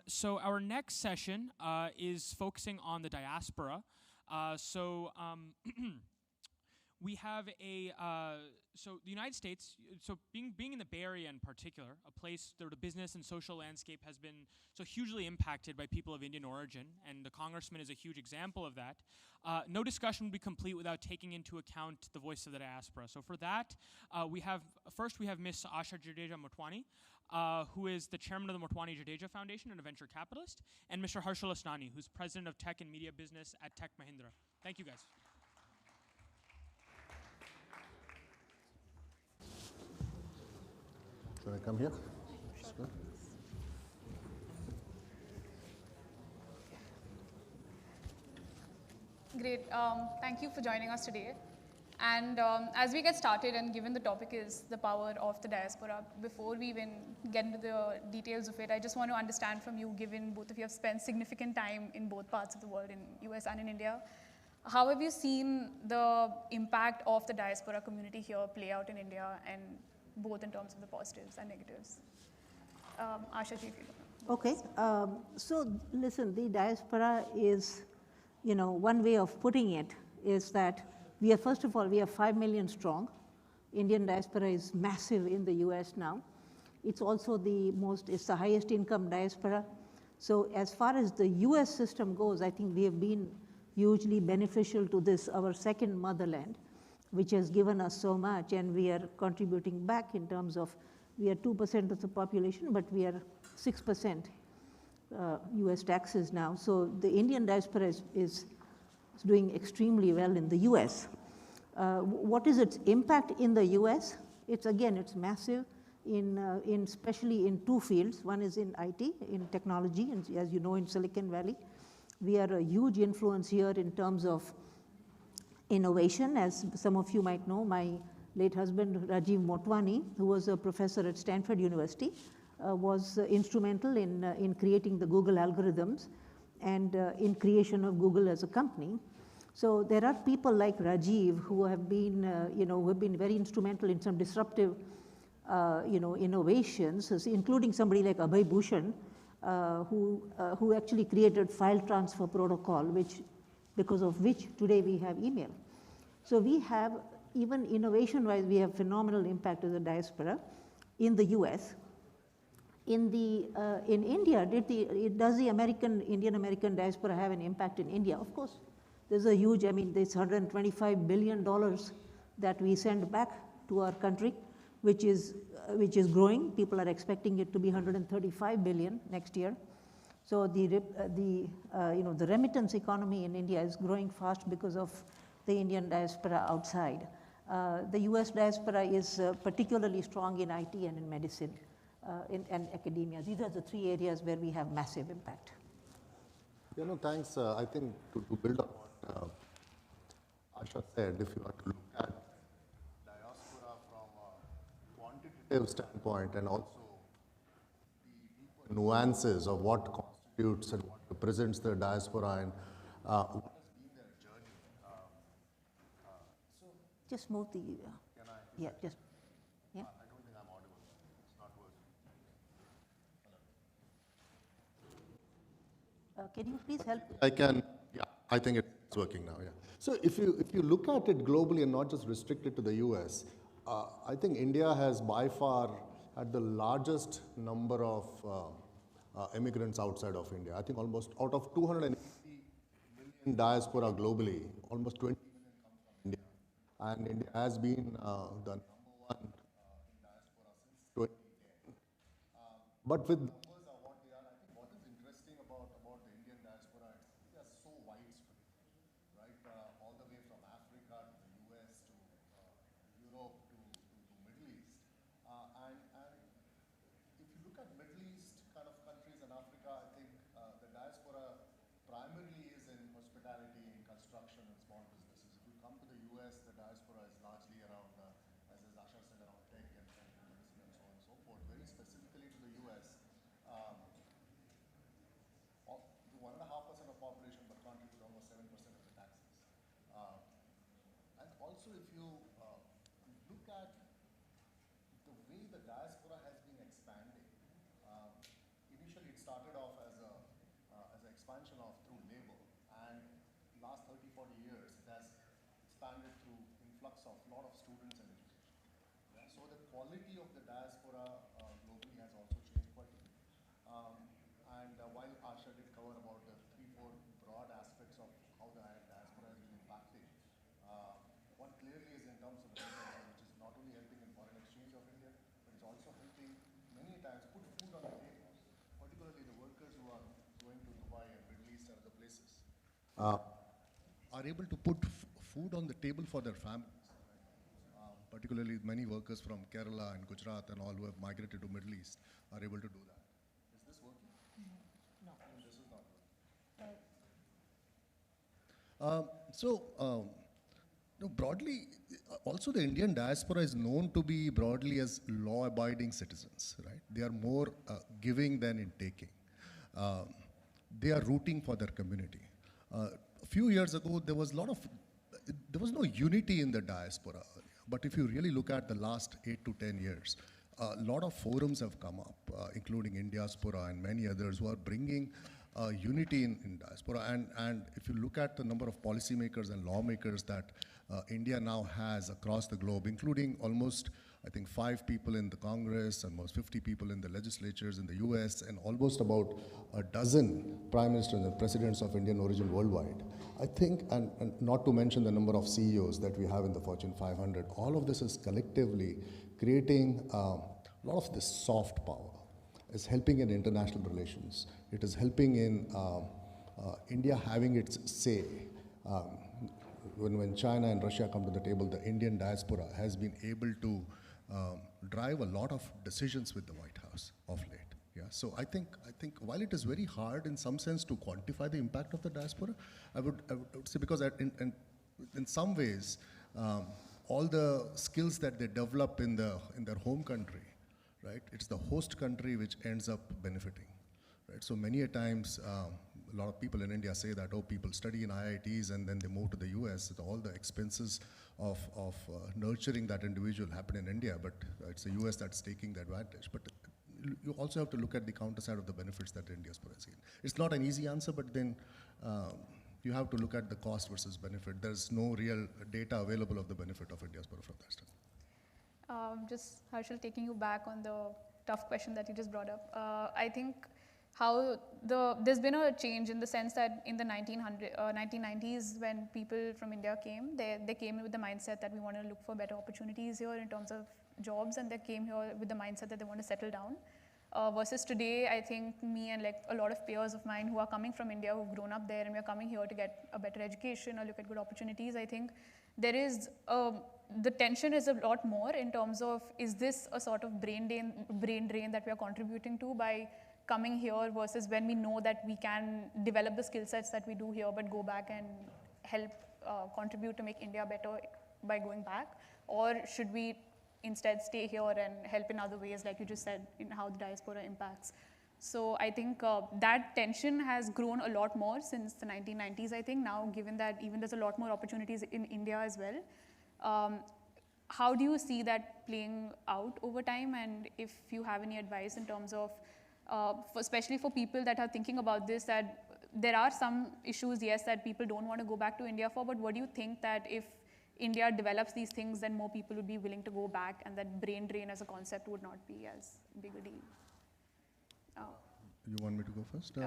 So our next session is focusing on the diaspora. We have so the United States, so being in the Bay Area in particular, a place where the business and social landscape has been so hugely impacted by people of Indian origin, and the congressman is a huge example of that. No discussion would be complete without taking into account the voice of the diaspora. So for that, first we have Ms. Asha Jadeja Motwani, who is the chairman of the Motwani Jadeja Foundation and a venture capitalist, and Mr. Harshul Asnani, who's president of tech and media business at Tech Mahindra. Thank you, guys. Should I come here? Sure. Great. Thank you for joining us today. And as we get started, and given the topic is the power of the diaspora, before we even get into the details of it, I just want to understand from you, given both of you have spent significant time in both parts of the world, in US and in India, how have you seen the impact of the diaspora community here play out in India, and both in terms of the positives and negatives? Asha ji, if you don't know. Okay, so listen, the diaspora is, one way of putting it is that we are, first of all, we are 5 million strong. Indian diaspora is massive in the US now. It's also it's the highest income diaspora. So as far as the US system goes, I think we have been hugely beneficial to this, our second motherland, which has given us so much, and we are contributing back in terms of, we are 2% of the population, but we are 6% US taxes now. So the Indian diaspora is doing extremely well in the US. What is its impact in the US? It's massive, especially in two fields. One is in IT, in technology, and as you know, in Silicon Valley. We are a huge influence here in terms of innovation. As some of you might know, my late husband, Rajiv Motwani, who was a professor at Stanford University, was instrumental in creating the Google algorithms and in creation of Google as a company. So there are people like Rajiv who have been, very instrumental in some disruptive, innovations, including somebody like Abhay Bhushan, who actually created file transfer protocol, because of which today we have email. So we have, even innovation-wise, we have phenomenal impact as a diaspora in the US. In India, does the Indian American diaspora have an impact in India? Of course, there's a huge, there's $125 billion that we send back to our country, which is growing. People are expecting it to be 135 billion next year. So the remittance economy in India is growing fast because of the Indian diaspora outside. The US diaspora is particularly strong in IT and in medicine and academia. These are the three areas where we have massive impact. Thanks. I think to build on what Asha said, if you are to look at diaspora from a quantitative standpoint and also the nuances of what constitutes and what represents the diaspora and what has been their journey. Just move the, can I? Yeah, just, yeah. I don't think I'm audible. It's not working. Can you please help? I can, yeah, I think it's working now, yeah. So if you look at it globally and not just restricted to the US, I think India has by far had the largest number of immigrants outside of India. I think almost out of 280 million diaspora globally, almost 20 million come from India. And India has been the number one in diaspora since 2010. But with numbers are what they are, I think what is interesting about the Indian diaspora is they are so widespread, right? All the way from Africa to the US to Europe to Middle East. And if you look at Middle East kind of countries and Africa, I think the diaspora primarily is in hospitality, in construction and small businesses. If you come to the US, the diaspora is largely around, as Asha said, around tech and medicine and so on and so forth. Very specifically to the US, the 1.5% of population but contribute almost 7% of the taxes. And also if you look at the way the diaspora has been expanding, initially it started off as an expansion of through labor, and last 30, 40 years it has expanded through influx of a lot of students and education. Yeah? So the quality of the diaspora globally has also changed quite a bit. While Asha did cover about the 3-4 broad aspects of how the diaspora has been impacting, one clearly is in terms of business, which is not only helping in foreign exchange of India, but it's also helping many times put food on the table, particularly the workers who are going to Dubai and Middle East and other places, are able to put food on the table for their families. Particularly many workers from Kerala and Gujarat and all who have migrated to Middle East are able to do that. Is this working? No. This is not working. Broadly, also the Indian diaspora is known to be broadly as law-abiding citizens, right? They are more giving than in taking. They are rooting for their community. A few years ago, there was no unity in the diaspora. But if you really look at the last 8 to 10 years, a lot of forums have come up, including Indiaspora and many others who are bringing unity in diaspora. And if you look at the number of policymakers and lawmakers that India now has across the globe, including almost, I think, 5 people in the Congress, almost 50 people in the legislatures in the US, and almost about a dozen prime ministers and presidents of Indian origin worldwide. I think, and not to mention the number of CEOs that we have in the Fortune 500, all of this is collectively creating a lot of this soft power. It's helping in international relations. It is helping in India having its say. When China and Russia come to the table, the Indian diaspora has been able to drive a lot of decisions with the White House of late. Yeah, so I think while it is very hard in some sense to quantify the impact of the diaspora, I would say, because in some ways, all the skills that they develop in their home country, right? It's the host country which ends up benefiting, right? So many a times, a lot of people in India say that, oh, people study in IITs and then they move to the US. All the expenses of nurturing that individual happen in India, but it's the US that's taking the advantage. But you also have to look at the counter side of the benefits that India has seen. It's not an easy answer, but then you have to look at the cost versus benefit. There's no real data available of the benefit of India's from that standpoint. Just Harshul, taking you back on the tough question that you just brought up. I think there's been a change in the sense that in the 1990s, when people from India came, they came with the mindset that we want to look for better opportunities here in terms of jobs, and they came here with the mindset that they want to settle down. Versus today, I think me and like a lot of peers of mine who are coming from India, who've grown up there, and we're coming here to get a better education or look at good opportunities, I think there is the tension is a lot more in terms of, is this a sort of brain drain that we are contributing to by coming here, versus when we know that we can develop the skill sets that we do here, but go back and help contribute to make India better by going back? Or should we instead stay here and help in other ways, like you just said, in how the diaspora impacts? So I think that tension has grown a lot more since the 1990s, I think, now, given that even there's a lot more opportunities in India as well. How do you see that playing out over time? And if you have any advice in terms of, especially for people that are thinking about this, that there are some issues, yes, that people don't want to go back to India for, but what do you think that if India develops these things, then more people would be willing to go back, and that brain drain as a concept would not be as big a deal? You want me to go first? Sure.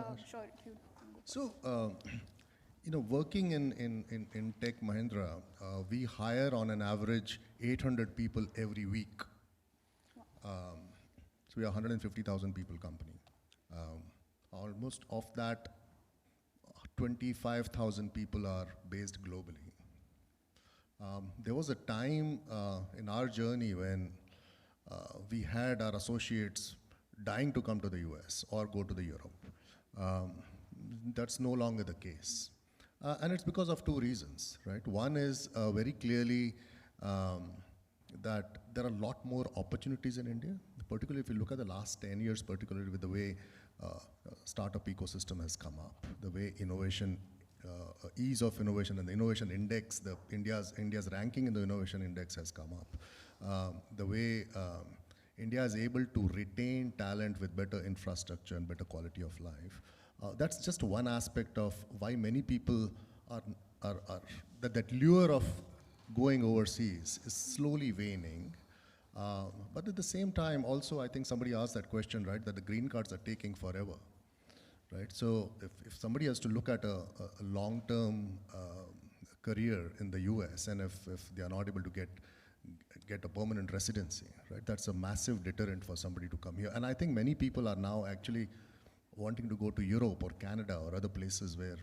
You can go first. So, working in Tech Mahindra, we hire on an average 800 people every week. So we are a 150,000 people company. Almost of that, 25,000 people are based globally. There was a time in our journey when we had our associates dying to come to the US or go to the Europe. That's no longer the case. And it's because of 2 reasons, right? One is very clearly that there are a lot more opportunities in India, particularly if you look at the last 10 years, particularly with the way startup ecosystem has come up, the way innovation, ease of innovation and the innovation index, India's ranking in the innovation index has come up. The way India is able to retain talent with better infrastructure and better quality of life. That's just one aspect of why many people that lure of going overseas is slowly waning. But at the same time, also, I think somebody asked that question, right, that the green cards are taking forever, right? So if somebody has to look at a long-term career in the US, and if they are not able to get a permanent residency, right, that's a massive deterrent for somebody to come here. And I think many people are now actually wanting to go to Europe or Canada or other places where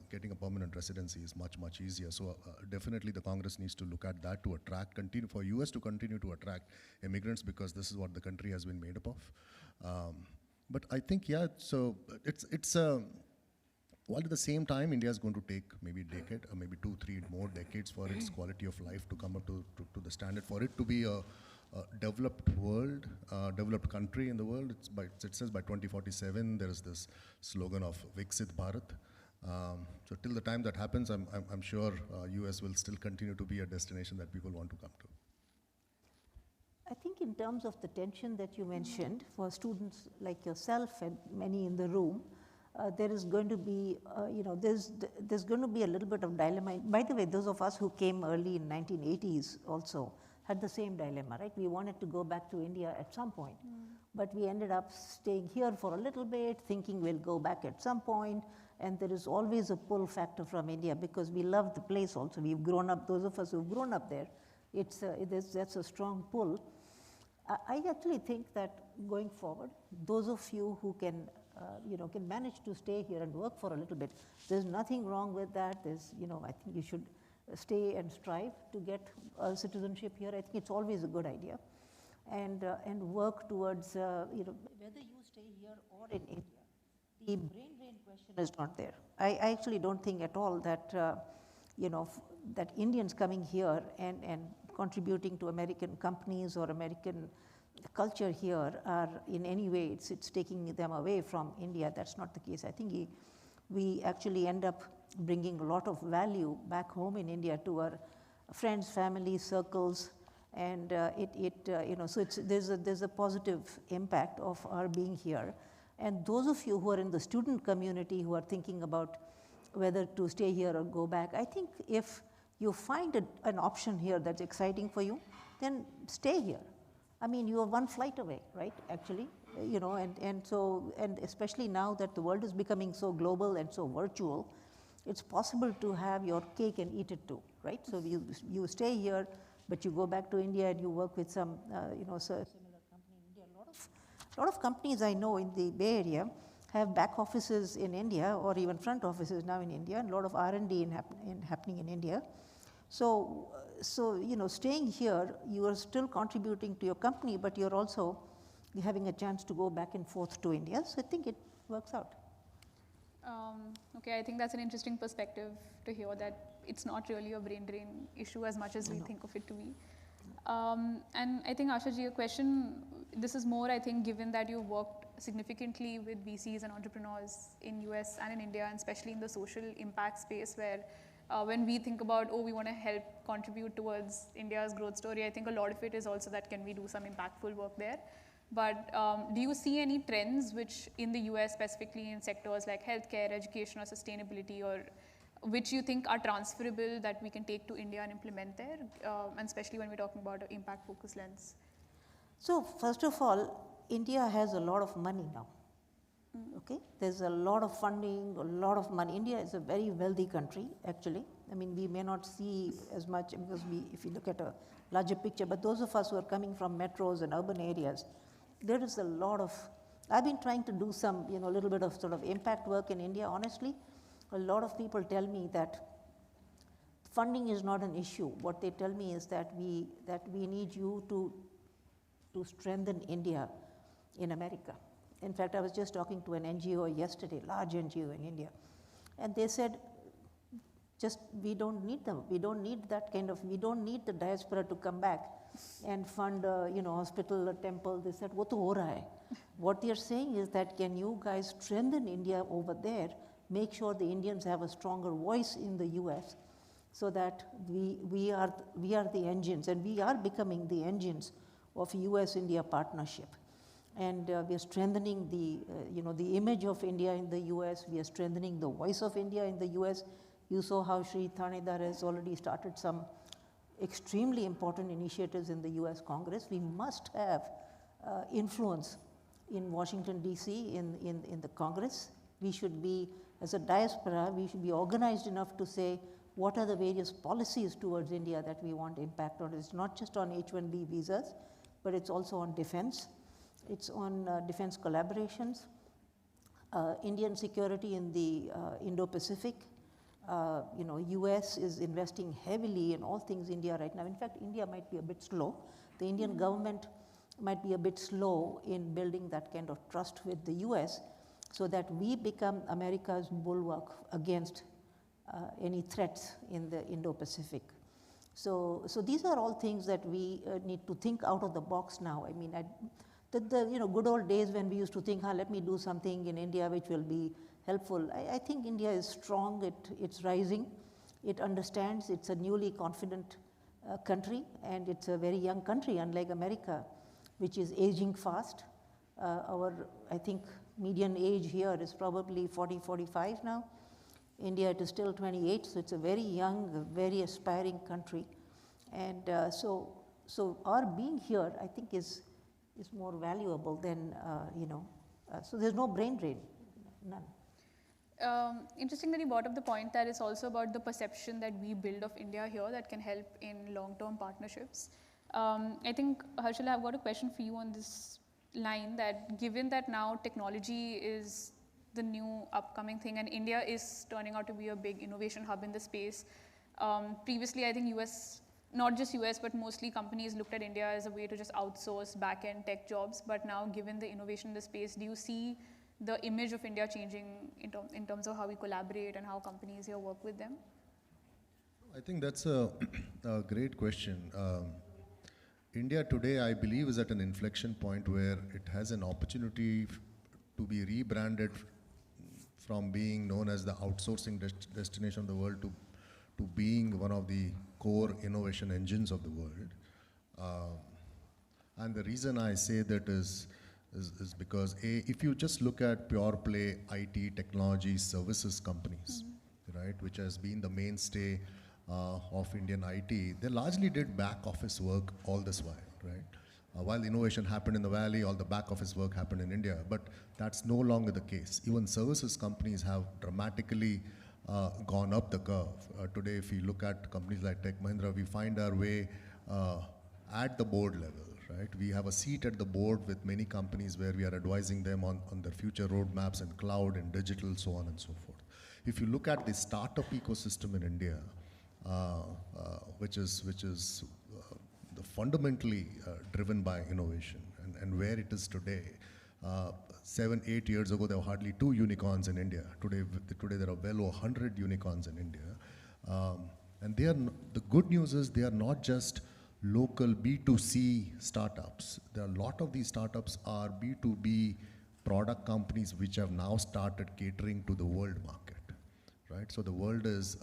getting a permanent residency is much, much easier. So definitely the Congress needs to look at that to attract, for US to continue to attract immigrants, because this is what the country has been made up of. But I think, yeah, so it's while at the same time, India is going to take maybe a decade, or maybe 2-3 more decades for its quality of life to come up to the standard, for it to be a developed world, developed country in the world. It says by 2047, there is this slogan of Viksit Bharat. So till the time that happens, I'm sure US will still continue to be a destination that people want to come to. I think in terms of the tension that you mentioned, for students like yourself and many in the room, there is going to be, there's going to be a little bit of dilemma. By the way, those of us who came early in 1980s also had the same dilemma, right? We wanted to go back to India at some point, but we ended up staying here for a little bit, thinking we'll go back at some point, and there is always a pull factor from India because we love the place also. We've grown up, those of us who've grown up there, that's a strong pull. I actually think that going forward, those of you who can manage to stay here and work for a little bit, there's nothing wrong with that. I think you should stay and strive to get citizenship here. I think it's always a good idea, and work towards whether you stay here or in India. The brain drain question is not there. I actually don't think at all that that Indians coming here and contributing to American companies or American culture here are in any way it's taking them away from India. That's not the case. I think we actually end up bringing a lot of value back home in India to our friends, family, circles, and so there's a positive impact of our being here. And those of you who are in the student community who are thinking about whether to stay here or go back, I think if you find an option here that's exciting for you, then stay here. I mean, you are one flight away, right, actually, and especially now that the world is becoming so global and so virtual, it's possible to have your cake and eat it too, right? So you stay here, but you go back to India and you work with some, similar company in India. A lot of companies I know in the Bay Area have back offices in India or even front offices now in India, and a lot of R&D happening in India. So staying here, you are still contributing to your company, but you're also having a chance to go back and forth to India. So I think it works out. Okay, I think that's an interesting perspective to hear, that it's not really a brain drain issue as much as we think of it to be. And I think, Asha ji, a question, this is more, I think, given that you've worked significantly with VCs and entrepreneurs in US and in India, and especially in the social impact space, where when we think about, we want to help contribute towards India's growth story, I think a lot of it is also that can we do some impactful work there. But do you see any trends which in the US, specifically in sectors like healthcare, education, or sustainability, or which you think are transferable that we can take to India and implement there, and especially when we're talking about an impact focus lens? So first of all, India has a lot of money now. Okay, there's a lot of funding, a lot of money. India is a very wealthy country, actually. I mean, we may not see as much because if you look at a larger picture, but those of us who are coming from metros and urban areas, there is a lot of, I've been trying to do some, little bit of sort of impact work in India, honestly. A lot of people tell me that funding is not an issue. What they tell me is that we need you to strengthen India in America. In fact, I was just talking to an NGO yesterday, large NGO in India, and they said, we don't need them. We don't need that kind of, we don't need the diaspora to come back and fund a hospital, a temple. They said, wo to ho raha hai. What they're saying is that, can you guys strengthen India over there, make sure the Indians have a stronger voice in the US, so that we are the engines, and we are becoming the engines of US-India partnership. And we are strengthening the image of India in the US. We are strengthening the voice of India in the US. You saw how Sri Thanedar has already started some extremely important initiatives in the US Congress. We must have influence in Washington, D.C., in the Congress. We should be, as a diaspora, we should be organized enough to say what are the various policies towards India that we want impact on. It's not just on H-1B visas, but it's also on defense. It's on defense collaborations, Indian security in the Indo-Pacific. US is investing heavily in all things India right now. In fact, India might be a bit slow. The Indian government might be a bit slow in building that kind of trust with the US so that we become America's bulwark against any threats in the Indo-Pacific. So these are all things that we need to think out of the box now. I mean, the good old days when we used to think, let me do something in India which will be helpful. I think India is strong, it's rising, it understands, it's a newly confident country, and it's a very young country, unlike America, which is aging fast. I think, median age here is probably 40, 45 now. India, it is still 28, so it's a very young, very aspiring country. And so our being here, I think, is more valuable than, so there's no brain drain, none. Interesting that you brought up the point that it's also about the perception that we build of India here that can help in long-term partnerships. I think, Harshul, I've got a question for you on this line, that given that now technology is the new upcoming thing and India is turning out to be a big innovation hub in the space, previously I think not just US, but mostly companies looked at India as a way to just outsource back-end tech jobs. But now, given the innovation in the space, do you see the image of India changing in terms of how we collaborate and how companies here work with them? I think that's a great question. India today, I believe, is at an inflection point where it has an opportunity to be rebranded from being known as the outsourcing destination of the world to being one of the core innovation engines of the world. And the reason I say that is because if you just look at pure play IT technology services companies, right, which has been the mainstay of Indian IT, they largely did back office work all this while, right? While innovation happened in the Valley, all the back office work happened in India, but that's no longer the case. Even services companies have dramatically gone up the curve. Today, if you look at companies like Tech Mahindra, we find our way at the board level, right? We have a seat at the board with many companies where we are advising them on their future roadmaps and cloud and digital, so on and so forth. If you look at the startup ecosystem in India, which is fundamentally driven by innovation, and where it is today. 7-8 years ago, there were hardly 2 unicorns in India. Today there are well over 100 unicorns in India. And the good news is they are not just local B2C startups. There are a lot of these startups are B2B product companies which have now started catering to the world market, right? So the world is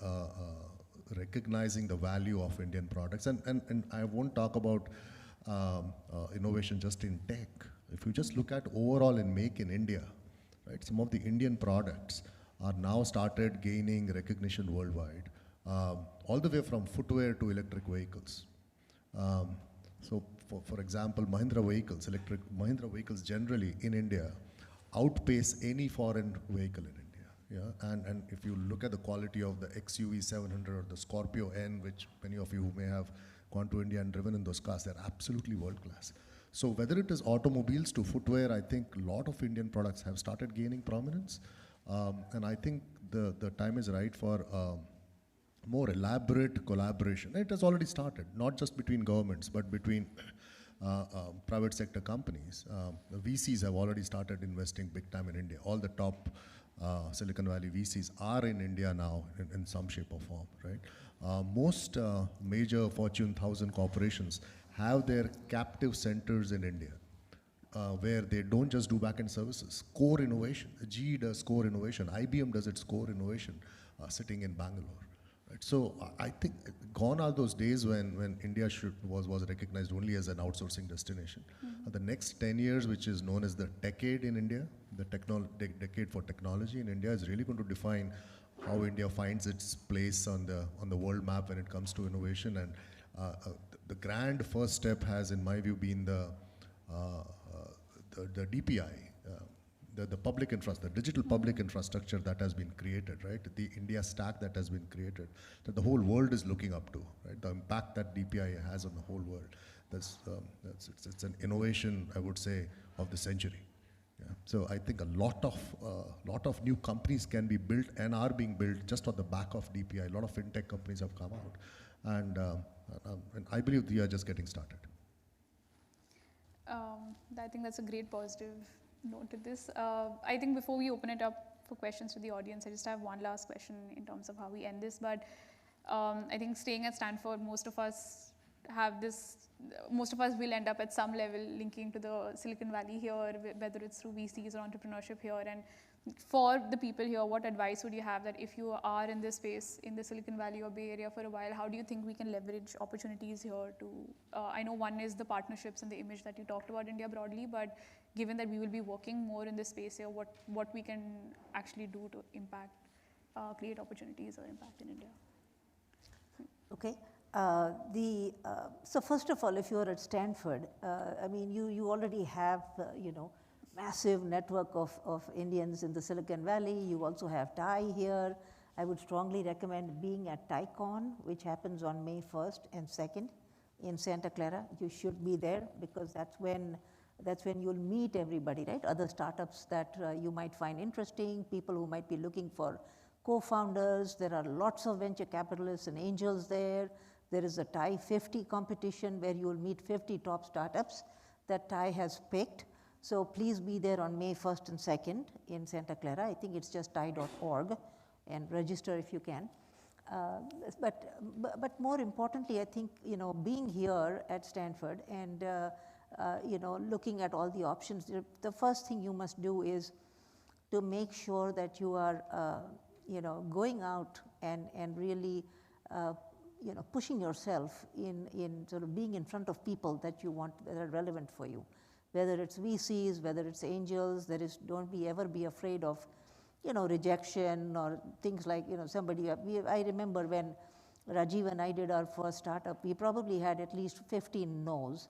recognizing the value of Indian products. And I won't talk about innovation just in tech. If you just look at overall in Make in India, right, some of the Indian products are now started gaining recognition worldwide, all the way from footwear to electric vehicles. So for example, Mahindra vehicles generally in India outpace any foreign vehicle in India. Yeah, and if you look at the quality of the XUV 700 or the Scorpio N, which many of you may have gone to India and driven in those cars, they're absolutely world class. So whether it is automobiles to footwear, I think a lot of Indian products have started gaining prominence. And I think the time is right for more elaborate collaboration. It has already started, not just between governments, but between private sector companies. The VCs have already started investing big time in India. All the top Silicon Valley VCs are in India now in some shape or form, right? Most major Fortune 1000 corporations have their captive centers in India, where they don't just do back-end services, core innovation. GE does core innovation, IBM does its core innovation sitting in Bangalore, Right. So I think gone are those days when India was recognized only as an outsourcing destination. The next 10 years, which is known as the decade in India, the decade for technology in India, is really going to define how India finds its place on the world map when it comes to innovation. And the grand first step has, in my view, been the DPI. The public infrastructure, the digital public infrastructure that has been created, right? The India stack that has been created, that the whole world is looking up to, right? The impact that DPI has on the whole world. It's an innovation, I would say, of the century. Yeah. So I think a lot of new companies can be built and are being built just on the back of DPI. A lot of fintech companies have come out, and I believe we are just getting started. I think that's a great positive note to this. I think before we open it up for questions to the audience, I just have one last question in terms of how we end this. But I think staying at Stanford, most of us will end up at some level linking to the Silicon Valley here, whether it's through VCs or entrepreneurship here. And for the people here, what advice would you have that if you are in this space, in the Silicon Valley or Bay Area for a while, how do you think we can leverage opportunities here to, I know one is the partnerships and the image that you talked about India broadly, but given that we will be working more in this space here, what we can actually do to impact, create opportunities or impact in India? Okay. So first of all, if you're at Stanford, I mean, you already have, massive network of Indians in the Silicon Valley. You also have TIE here. I would strongly recommend being at TIECon, which happens on May 1st and 2nd in Santa Clara. You should be there because that's when you'll meet everybody, right? Other startups that you might find interesting, people who might be looking for co-founders. There are lots of venture capitalists and angels there. There is a TIE 50 competition where you'll meet 50 top startups that TIE has picked. So please be there on May 1st and 2nd in Santa Clara. I think it's just TIE.org and register if you can. But more importantly, I think, being here at Stanford and, looking at all the options, the first thing you must do is to make sure that you are, going out and really, pushing yourself in sort of being in front of people that you want, that are relevant for you. Whether it's VCs, whether it's angels, don't ever be afraid of, rejection or things like, I remember when Rajiv and I did our first startup, we probably had at least 15 no's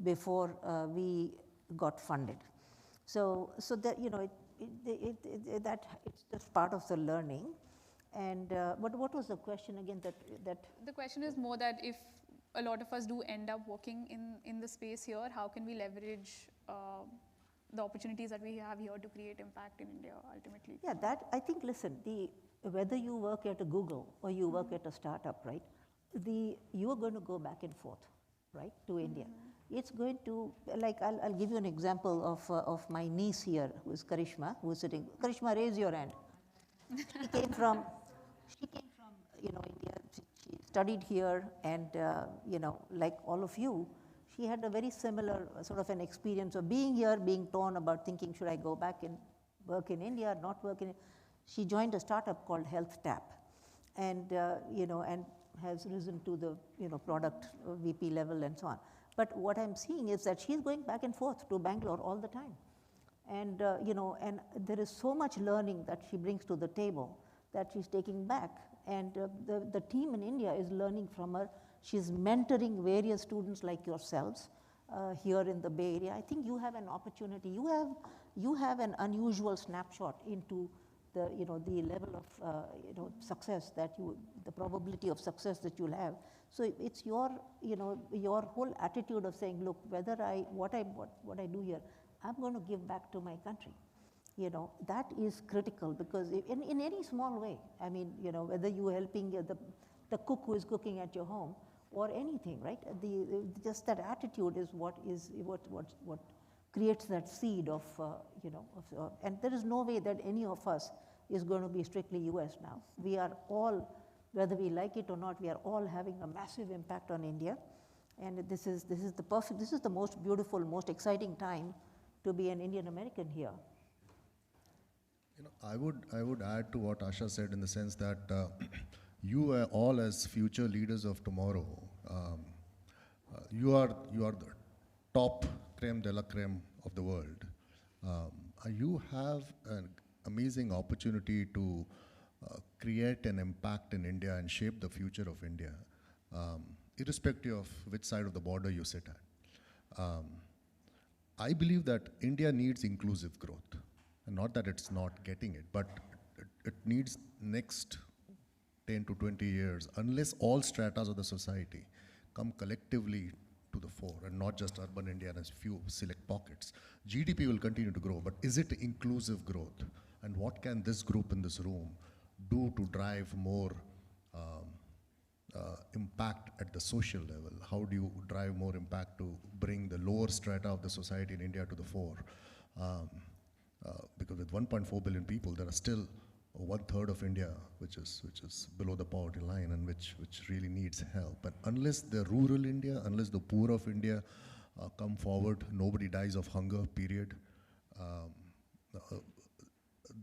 before we got funded. So that, it's just part of the learning. And what was the question again? The question is more that if a lot of us do end up working in the space here, how can we leverage the opportunities that we have here to create impact in India ultimately? Yeah, I think, listen, whether you work at a Google or you work at a startup, right, you are going to go back and forth, right, to India. It's going to, like, I'll give you an example of my niece here, who is Karishma, who is sitting. Karishma, raise your hand. She came from India. She studied here, and like all of you, she had a very similar sort of an experience of being here, being torn about thinking, should I go back and work in India, not work in? She joined a startup called Health Tap, and and has risen to the product VP level and so on. But what I'm seeing is that she's going back and forth to Bangalore all the time. And, and there is so much learning that she brings to the table that she's taking back. And the team in India is learning from her. She's mentoring various students like yourselves here in the Bay Area. I think you have an opportunity. You have an unusual snapshot into the, the level of, success the probability of success that you'll have. So it's your, your whole attitude of saying, look, what I do here, I'm going to give back to my country. That is critical because in any small way, I mean, whether you're helping the cook who is cooking at your home or anything, right? Just that attitude is what creates that seed of, and there is no way that any of us is going to be strictly US now. We are all, whether we like it or not, we are all having a massive impact on India. And this is the most beautiful, most exciting time to be an Indian American here. I would add to what Asha said in the sense that you all as future leaders of tomorrow, you are the top creme de la creme of the world. You have an amazing opportunity to create an impact in India and shape the future of India, irrespective of which side of the border you sit at. I believe that India needs inclusive growth, and not that it's not getting it, but it needs next 10 to 20 years, unless all stratas of the society come collectively to the fore, and not just urban India and a few select pockets. GDP will continue to grow, but is it inclusive growth? And what can this group in this room do to drive more impact at the social level? How do you drive more impact to bring the lower strata of the society in India to the fore? Because with 1.4 billion people, there are still 1/3 of India which is below the poverty line, and which really needs help. And unless the rural India, unless the poor of India come forward, nobody dies of hunger, period.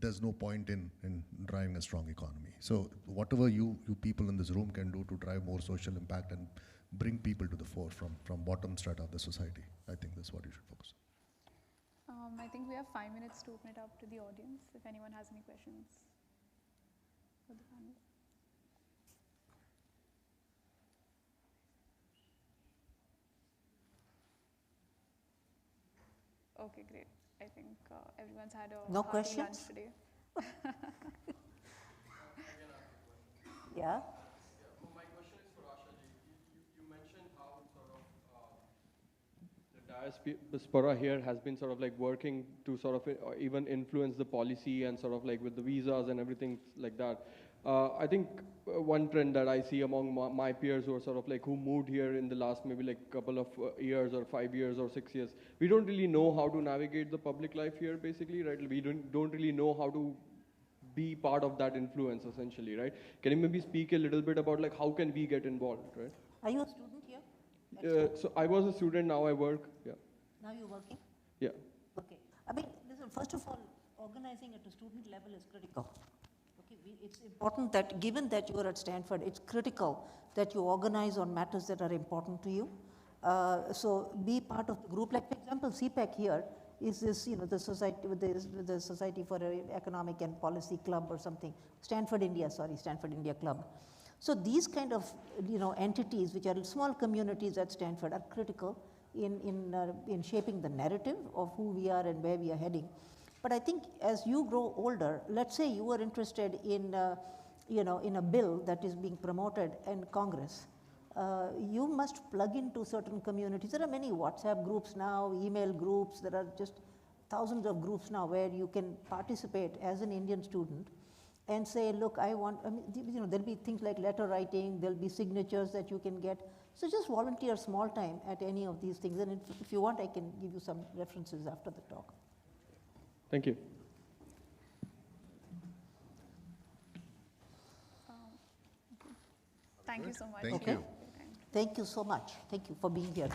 There's no point in driving a strong economy. So whatever you people in this room can do to drive more social impact and bring people to the fore from bottom strata of the society, I think that's what you should focus on. I think we have 5 minutes to open it up to the audience, if anyone has any questions for the panel. Okay, great. I think everyone's had a No hearty questions? lunch today. Yeah? Well, my question is for Asha ji. You mentioned how sort of the diaspora here has been sort of like working to sort of even influence the policy and sort of like with the visas and everything like that. I think one trend that I see among my peers who are sort of like who moved here in the last maybe like couple of years or 5 years or 6 years, we don't really know how to navigate the public life here basically, right? We don't really know how to be part of that influence essentially, right? Can you maybe speak a little bit about like how can we get involved, right? Are you a student here? So I was a student, now I work, yeah. Now you're working? Yeah. Okay. I mean, listen, first of all, organizing at a student level is critical. Okay, it's important that, given that you are at Stanford, it's critical that you organize on matters that are important to you. So be part of the group. Like, for example, SIPEC here is this, the society with the Society for Economic and Policy Club or something. Stanford India Club. So these kind of, entities, which are small communities at Stanford, are critical in shaping the narrative of who we are and where we are heading. But I think as you grow older, let's say you are interested in, in a bill that is being promoted in Congress, you must plug into certain communities. There are many WhatsApp groups now, email groups. There are just thousands of groups now where you can participate as an Indian student and say, look, there'll be things like letter writing, there'll be signatures that you can get. So just volunteer small time at any of these things. And if you want, I can give you some references after the talk. Thank you. Thank you so much. Thank you. Thank you so much. Thank you for being here.